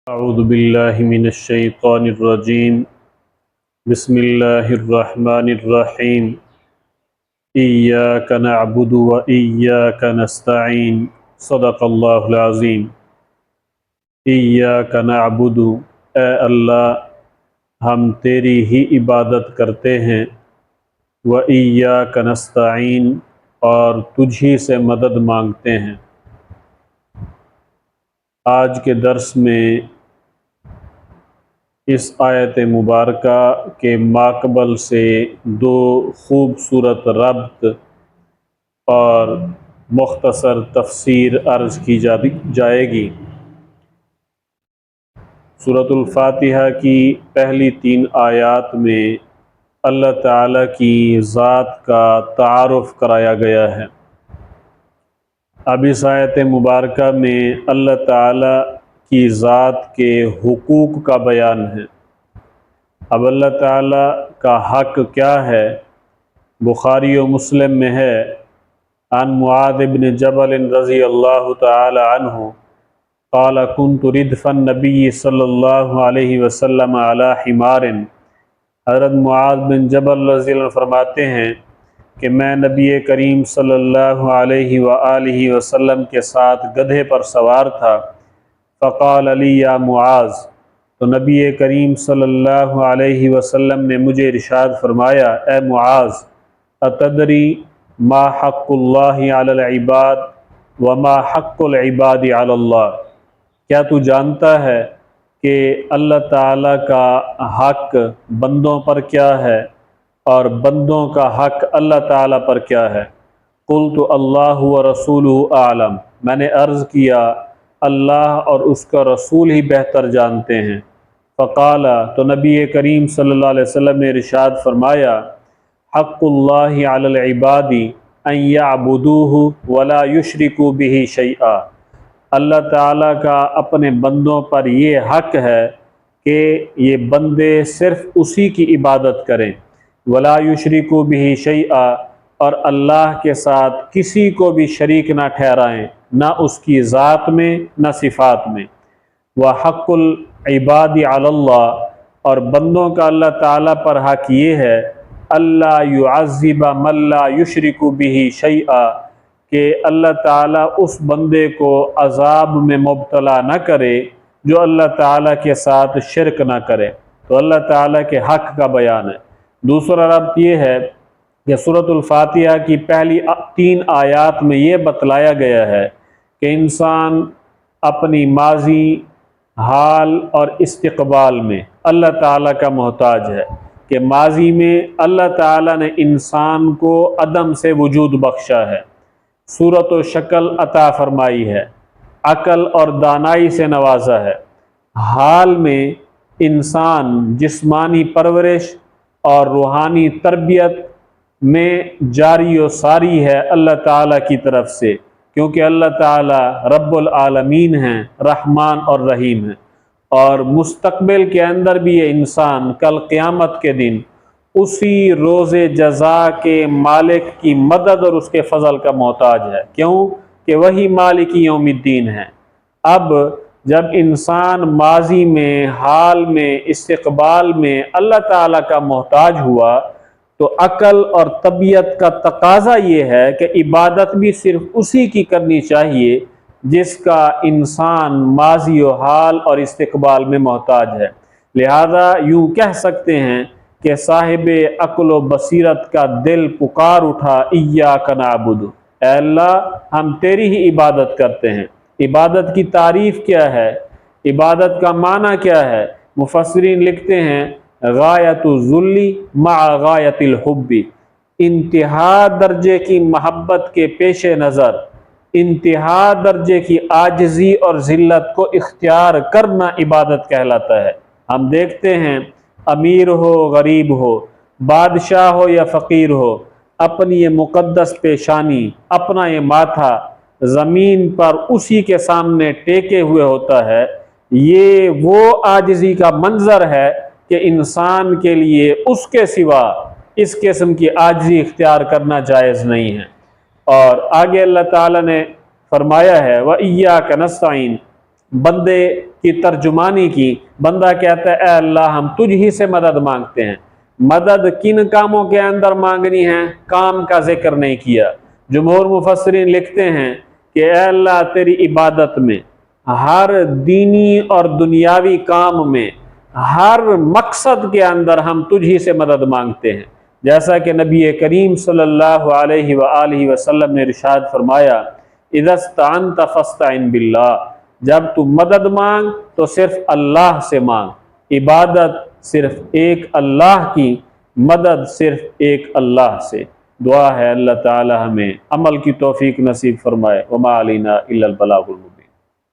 اعوذ باللہ من الشیطان الرجیم بسم اللہ الرحمن الرحیم ایاک نعبد و ایاک نستعین صدق اللہ العظیم۔ ایاک نعبد، اے اللہ ہم تیری ہی عبادت کرتے ہیں، و ایاک نستعین اور تجھ ہی سے مدد مانگتے ہیں۔ آج کے درس میں اس آیت مبارکہ کے ماقبل سے دو خوبصورت ربط اور مختصر تفسیر عرض کی جائے گی۔ سورۃ الفاتحہ کی پہلی 3 آیات میں اللہ تعالیٰ کی ذات کا تعارف کرایا گیا ہے۔ اب اس آیت مبارکہ میں اللہ تعالیٰ کی ذات کے حقوق کا بیان ہے۔ اب اللہ تعالیٰ کا حق کیا ہے؟ بخاری و مسلم میں ہے، عن معاذ بن جبل رضی اللہ تعالی عنہ قال كنت ردف النبی صلی اللہ علیہ وسلم علی حمار۔ حضرت معاذ بن جبل رضی اللہ عنہ فرماتے ہیں کہ میں نبی کریم صلی اللہ علیہ وآلہ وسلم کے ساتھ گدھے پر سوار تھا۔ فقال علی یا معاذ، تو نبی کریم صلی اللہ علیہ وسلم نے مجھے ارشاد فرمایا، اے معاذ، اتدری ما حق اللہ علی العباد وما حق العباد علی اللہ، کیا تو جانتا ہے کہ اللہ تعالیٰ کا حق بندوں پر کیا ہے اور بندوں کا حق اللہ تعالیٰ پر کیا ہے؟ قلت اللہ ورسولہ اعلم، میں نے عرض کیا اللہ اور اس کا رسول ہی بہتر جانتے ہیں۔ فقال، تو نبی کریم صلی اللہ علیہ وسلم نے ارشاد فرمایا، حق اللہ علی العباد ان یعبدوہ ولا یشرکوا بہ شیئا، اللہ تعالیٰ کا اپنے بندوں پر یہ حق ہے کہ یہ بندے صرف اسی کی عبادت کریں، ولا یشرکوا بہ شیئا، اور اللہ کے ساتھ کسی کو بھی شریک نہ ٹھہرائیں، نہ اس کی ذات میں نہ صفات میں۔ وحق العباد علی اللہ، اور بندوں کا اللہ تعالیٰ پر حق یہ ہے، اللہ یعذب من لا یشرک بہ شیئا، کہ اللہ تعالیٰ اس بندے کو عذاب میں مبتلا نہ کرے جو اللہ تعالیٰ کے ساتھ شرک نہ کرے۔ تو اللہ تعالیٰ کے حق کا بیان ہے۔ دوسرا ربط یہ ہے کہ سورۃ الفاتحہ کی پہلی 3 آیات میں یہ بتلایا گیا ہے کہ انسان اپنی ماضی، حال اور استقبال میں اللہ تعالیٰ کا محتاج ہے، کہ ماضی میں اللہ تعالیٰ نے انسان کو عدم سے وجود بخشا ہے، صورت و شکل عطا فرمائی ہے، عقل اور دانائی سے نوازا ہے۔ حال میں انسان جسمانی پرورش اور روحانی تربیت میں جاری و ساری ہے اللہ تعالیٰ کی طرف سے، کیونکہ اللہ تعالیٰ رب العالمین ہیں، رحمان اور رحیم ہیں۔ اور مستقبل کے اندر بھی یہ انسان کل قیامت کے دن اسی روز جزا کے مالک کی مدد اور اس کے فضل کا محتاج ہے، کیوں کہ وہی مالک یوم الدین ہے۔ اب جب انسان ماضی میں، حال میں، استقبال میں اللہ تعالیٰ کا محتاج ہوا تو عقل اور طبیعت کا تقاضا یہ ہے کہ عبادت بھی صرف اسی کی کرنی چاہیے جس کا انسان ماضی و حال اور استقبال میں محتاج ہے۔ لہذا یوں کہہ سکتے ہیں کہ صاحب عقل و بصیرت کا دل پکار اٹھا، ایاک نعبد، اے اللہ ہم تیری ہی عبادت کرتے ہیں۔ عبادت کی تعریف کیا ہے؟ عبادت کا معنی کیا ہے؟ مفسرین لکھتے ہیں، غایت الذل مع غایت الحب، انتہا درجے کی محبت کے پیش نظر انتہا درجے کی عاجزی اور ذلت کو اختیار کرنا عبادت کہلاتا ہے۔ ہم دیکھتے ہیں امیر ہو غریب ہو، بادشاہ ہو یا فقیر ہو، اپنی یہ مقدس پیشانی، اپنا یہ ماتھا زمین پر اسی کے سامنے ٹیکے ہوئے ہوتا ہے۔ یہ وہ عاجزی کا منظر ہے کہ انسان کے لیے اس کے سوا اس قسم کی عاجزی اختیار کرنا جائز نہیں ہے۔ اور آگے اللہ تعالیٰ نے فرمایا ہے وَإِيَّاكَ نَسْتَعِينُ، بندے کی ترجمانی کی، بندہ کہتا ہے اے اللہ ہم تجھ ہی سے مدد مانگتے ہیں۔ مدد کن کاموں کے اندر مانگنی ہے؟ کام کا ذکر نہیں کیا۔ جمہور مفسرین لکھتے ہیں کہ اے اللہ تیری عبادت میں، ہر دینی اور دنیاوی کام میں، ہر مقصد کے اندر ہم تجھ ہی سے مدد مانگتے ہیں، جیسا کہ نبی کریم صلی اللہ علیہ وآلہ وسلم نے ارشاد فرمایا اذا استعنت فاستعن باللہ، جب تو مدد مانگ تو صرف اللہ سے مانگ، عبادت صرف ایک اللہ کی، مدد صرف ایک اللہ سے۔ دعا ہے اللہ تعالی ہمیں عمل کی توفیق نصیب فرمائے۔ وما علینا الا البلاغ المبین۔